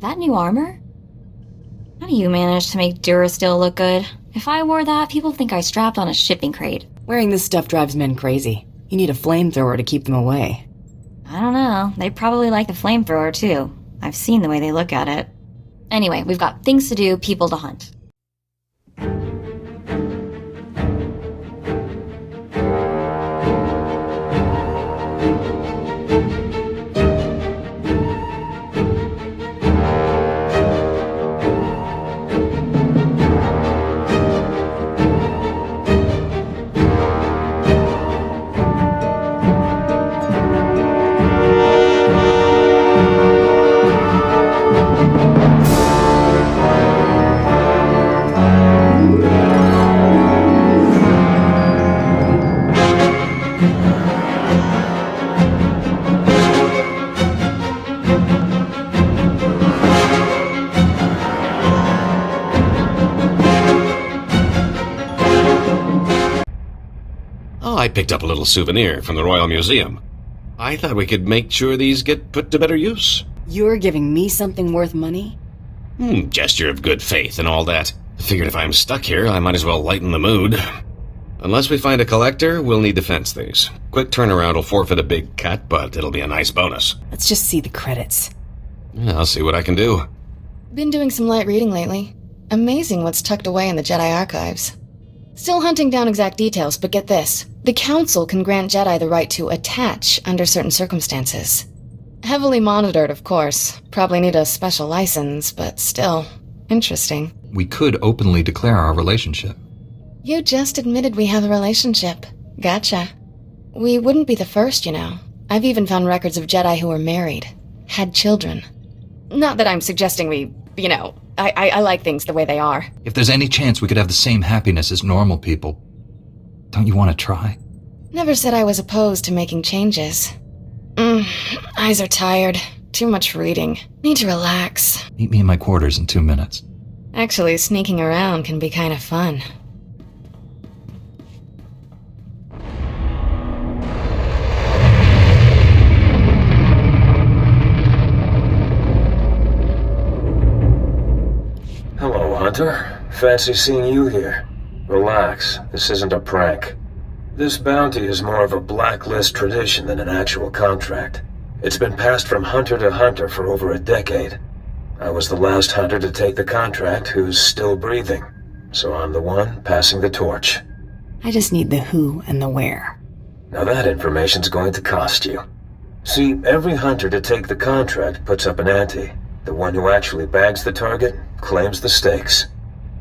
That new armor? How do you manage to make Durasteel look good? If I wore that, people think I strapped on a shipping crate. Wearing this stuff drives men crazy. You need a flamethrower to keep them away. I don't know. They probably like the flamethrower, too. I've seen the way they look at it. Anyway, we've got things to do, people to hunt. I picked up a little souvenir from the Royal Museum. I thought we could make sure these get put to better use. You're giving me something worth money? Gesture of good faith and all that. Figured if I'm stuck here, I might as well lighten the mood. Unless we find a collector, we'll need to fence these. Quick turnaround will forfeit a big cut, but it'll be a nice bonus. Let's just see the credits. Yeah, I'll see what I can do. Been doing some light reading lately. Amazing what's tucked away in the Jedi archives. Still hunting down exact details, but get this. The Council can grant Jedi the right to attach under certain circumstances. Heavily monitored, of course. Probably need a special license, but still. Interesting. We could openly declare our relationship. You just admitted we have a relationship. Gotcha. We wouldn't be the first, you know. I've even found records of Jedi who were married. Had children. Not that I'm suggesting we, I like things the way they are. If there's any chance we could have the same happiness as normal people, don't you want to try? Never said I was opposed to making changes. Eyes are tired. Too much reading. Need to relax. Meet me in my quarters in 2 minutes. Actually, sneaking around can be kind of fun. Hello, Hunter. Fancy seeing you here. Relax, this isn't a prank. This bounty is more of a blacklist tradition than an actual contract. It's been passed from hunter to hunter for over a decade. I was the last hunter to take the contract who's still breathing, so I'm the one passing the torch. I just need the who and the where. Now that information's going to cost you. See, every hunter to take the contract puts up an ante. The one who actually bags the target claims the stakes.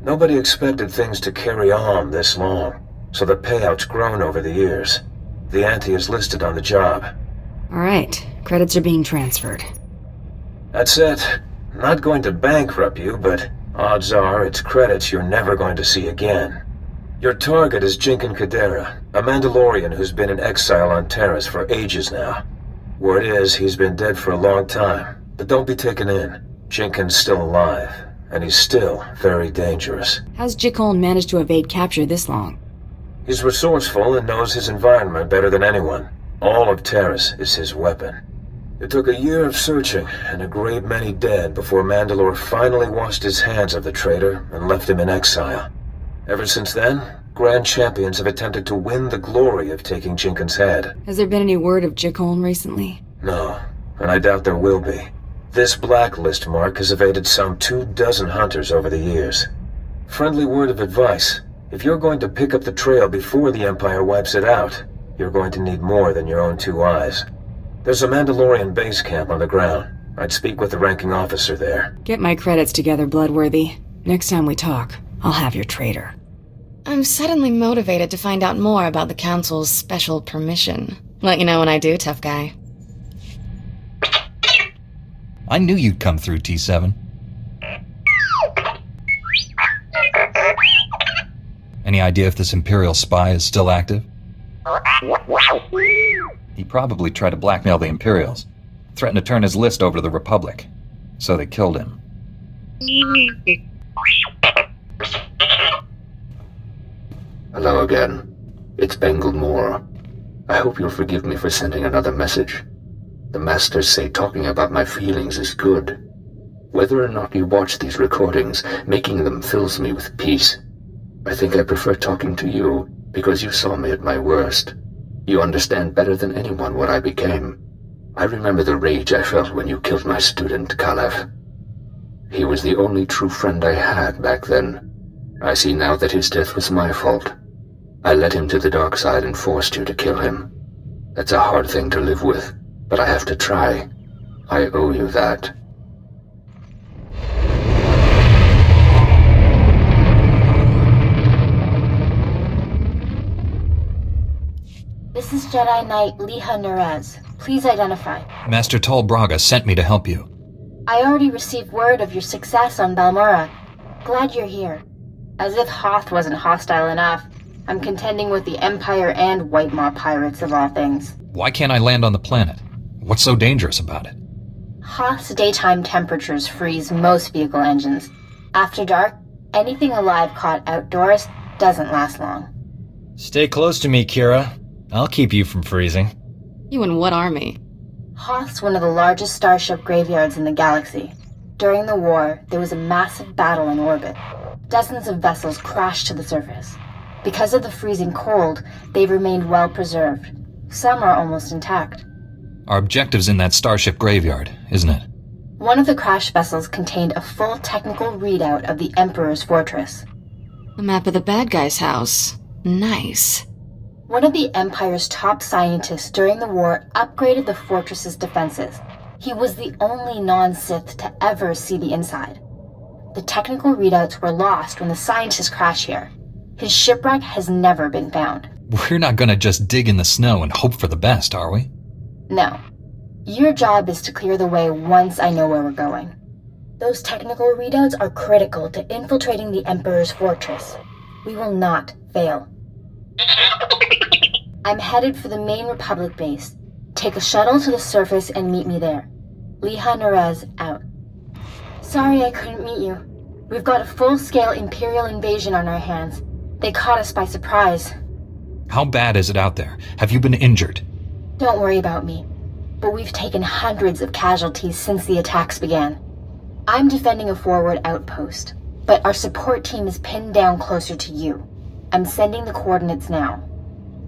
Nobody expected things to carry on this long, so the payout's grown over the years. The ante is listed on the job. Alright, credits are being transferred. That's it. Not going to bankrupt you, but odds are it's credits you're never going to see again. Your target is Jinkin Kadera, a Mandalorian who's been in exile on Terrace for ages now. Word is he's been dead for a long time. But don't be taken in. Jinkin's still alive, and he's still very dangerous. How's Jikon managed to evade capture this long? He's resourceful and knows his environment better than anyone. All of Terrace is his weapon. It took a year of searching and a great many dead before Mandalore finally washed his hands of the traitor and left him in exile. Ever since then, Grand Champions have attempted to win the glory of taking Jinkin's head. Has there been any word of Jikon recently? No, and I doubt there will be. This blacklist mark has evaded some 24 hunters over the years. Friendly word of advice. If you're going to pick up the trail before the Empire wipes it out, you're going to need more than your own 2 eyes. There's a Mandalorian base camp on the ground. I'd speak with the ranking officer there. Get my credits together, Bloodworthy. Next time we talk, I'll have your traitor. I'm suddenly motivated to find out more about the Council's special permission. Let you know when I do, tough guy. I knew you'd come through, T7. Any idea if this Imperial spy is still active? He probably tried to blackmail the Imperials. Threatened to turn his list over to the Republic. So they killed him. Hello again. It's Bengal Moore. I hope you'll forgive me for sending another message. The Masters say talking about my feelings is good. Whether or not you watch these recordings, making them fills me with peace. I think I prefer talking to you, because you saw me at my worst. You understand better than anyone what I became. I remember the rage I felt when you killed my student, Kalev. He was the only true friend I had back then. I see now that his death was my fault. I led him to the dark side and forced you to kill him. That's a hard thing to live with, but I have to try. I owe you that. This is Jedi Knight Liha Nerez. Please identify. Master Tol Braga sent me to help you. I already received word of your success on Balmora. Glad you're here. As if Hoth wasn't hostile enough, I'm contending with the Empire and White Maw pirates of all things. Why can't I land on the planet? What's so dangerous about it? Hoth's daytime temperatures freeze most vehicle engines. After dark, anything alive caught outdoors doesn't last long. Stay close to me, Kira. I'll keep you from freezing. You and what army? Hoth's one of the largest starship graveyards in the galaxy. During the war, there was a massive battle in orbit. Dozens of vessels crashed to the surface. Because of the freezing cold, they've remained well preserved. Some are almost intact. Our objective's in that starship graveyard, isn't it? One of the crash vessels contained a full technical readout of the Emperor's fortress. A map of the bad guy's house. Nice. One of the Empire's top scientists during the war upgraded the fortress's defenses. He was the only non-Sith to ever see the inside. The technical readouts were lost when the scientists crashed here. His shipwreck has never been found. We're not gonna just dig in the snow and hope for the best, are we? No. Your job is to clear the way once I know where we're going. Those technical readouts are critical to infiltrating the Emperor's fortress. We will not fail. I'm headed for the main Republic base. Take a shuttle to the surface and meet me there. Liha Nerez out. Sorry I couldn't meet you. We've got a full-scale Imperial invasion on our hands. They caught us by surprise. How bad is it out there? Have you been injured? Don't worry about me. But we've taken hundreds of casualties since the attacks began. I'm defending a forward outpost, but our support team is pinned down closer to you. I'm sending the coordinates now.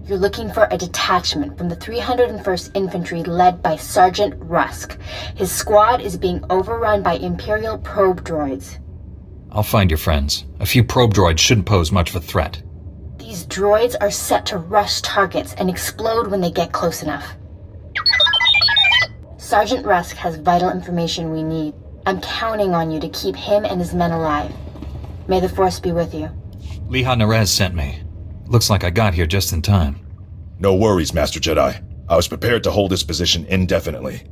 You're looking for a detachment from the 301st Infantry led by Sergeant Rusk. His squad is being overrun by Imperial probe droids. I'll find your friends. A few probe droids shouldn't pose much of a threat. These droids are set to rush targets and explode when they get close enough. Sergeant Rusk has vital information we need. I'm counting on you to keep him and his men alive. May the Force be with you. Liha Nerez sent me. Looks like I got here just in time. No worries, Master Jedi. I was prepared to hold this position indefinitely.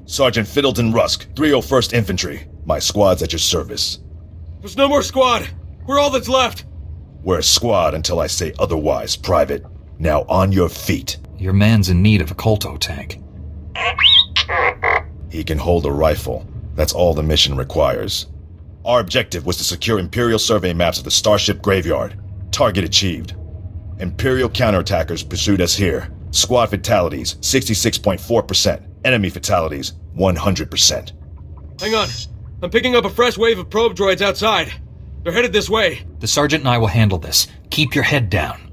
Sergeant Fiddleton Rusk, 301st Infantry. My squad's at your service. There's no more squad. We're all that's left. We're a squad until I say otherwise, Private. Now on your feet. Your man's in need of a Kolto tank. He can hold a rifle. That's all the mission requires. Our objective was to secure Imperial survey maps of the Starship Graveyard. Target achieved. Imperial counterattackers pursued us here. Squad fatalities, 66.4%. Enemy fatalities, 100%. Hang on. I'm picking up a fresh wave of probe droids outside. They're headed this way. The sergeant and I will handle this. Keep your head down.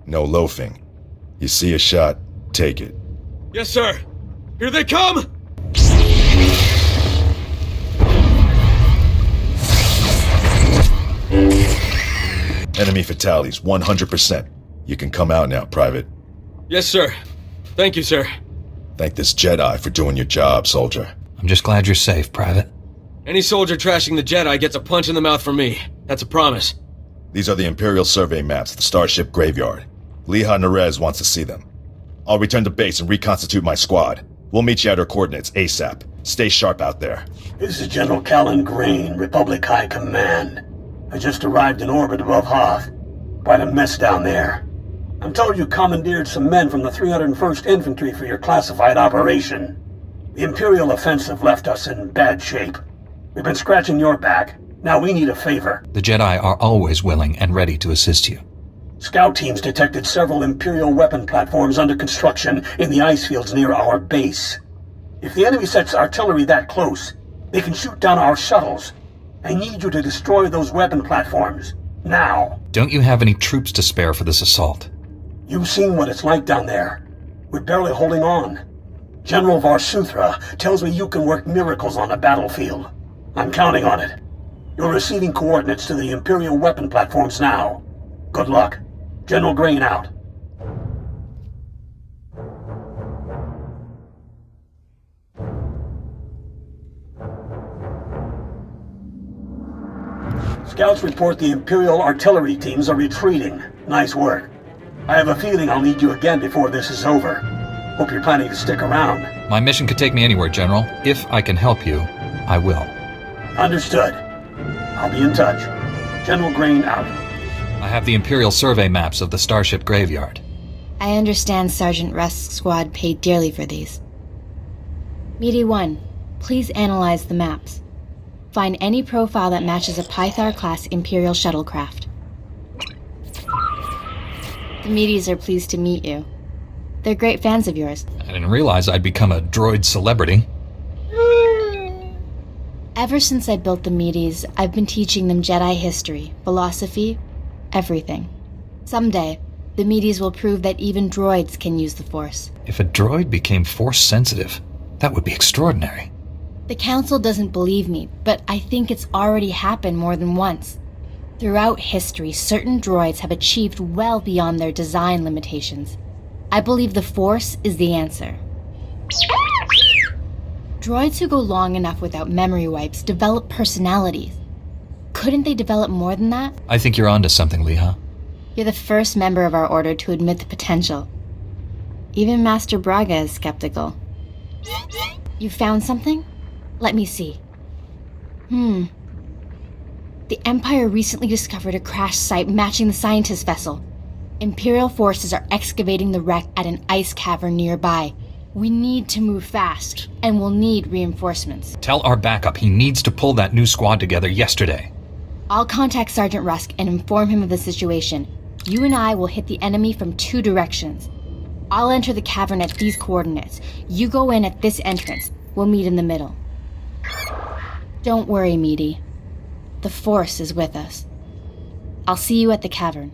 No loafing. You see a shot, take it. Yes, sir. Here they come! Enemy fatalities, 100%. You can come out now, Private. Yes, sir. Thank you, sir. Thank this Jedi for doing your job, soldier. I'm just glad you're safe, Private. Any soldier trashing the Jedi gets a punch in the mouth from me. That's a promise. These are the Imperial survey maps of the Starship Graveyard. Liha Nerez wants to see them. I'll return to base and reconstitute my squad. We'll meet you at our coordinates ASAP. Stay sharp out there. This is General Callan Grain, Republic High Command. I just arrived in orbit above Hoth. Quite a mess down there. I'm told you commandeered some men from the 301st Infantry for your classified operation. The Imperial offensive left us in bad shape. We've been scratching your back. Now we need a favor. The Jedi are always willing and ready to assist you. Scout teams detected several Imperial weapon platforms under construction in the ice fields near our base. If the enemy sets artillery that close, They can shoot down our shuttles. I need you to destroy those weapon platforms. Now. Don't you have any troops to spare for this assault? You've seen what it's like down there. We're barely holding on. General Varsuthra tells me you can work miracles on the battlefield. I'm counting on it. You're receiving coordinates to the Imperial weapon platforms now. Good luck. General Grain out. Scouts report the Imperial artillery teams are retreating. Nice work. I have a feeling I'll need you again before this is over. Hope you're planning to stick around. My mission could take me anywhere, General. If I can help you, I will. Understood. I'll be in touch. General Grain out. I have the Imperial survey maps of the Starship Graveyard. I understand Sergeant Rusk's squad paid dearly for these. Meaty 1, please analyze the maps. Find any profile that matches a Pythar-class Imperial shuttlecraft. The Meaties are pleased to meet you. They're great fans of yours. I didn't realize I'd become a droid celebrity. Ever since I built the Meaties, I've been teaching them Jedi history, philosophy, everything. Someday, the Meaties will prove that even droids can use the Force. If a droid became Force-sensitive, that would be extraordinary. The Council doesn't believe me, but I think it's already happened more than once. Throughout history, certain droids have achieved well beyond their design limitations. I believe the Force is the answer. Droids who go long enough without memory wipes develop personalities. Couldn't they develop more than that? I think you're onto something, Leha. You're the first member of our order to admit the potential. Even Master Braga is skeptical. You found something? Let me see. The Empire recently discovered a crash site matching the scientist vessel. Imperial forces are excavating the wreck at an ice cavern nearby. We need to move fast, and we'll need reinforcements. Tell our backup he needs to pull that new squad together yesterday. I'll contact Sergeant Rusk and inform him of the situation. You and I will hit the enemy from 2 directions. I'll enter the cavern at these coordinates. You go in at this entrance. We'll meet in the middle. Don't worry, Meaty. The Force is with us. I'll see you at the cavern.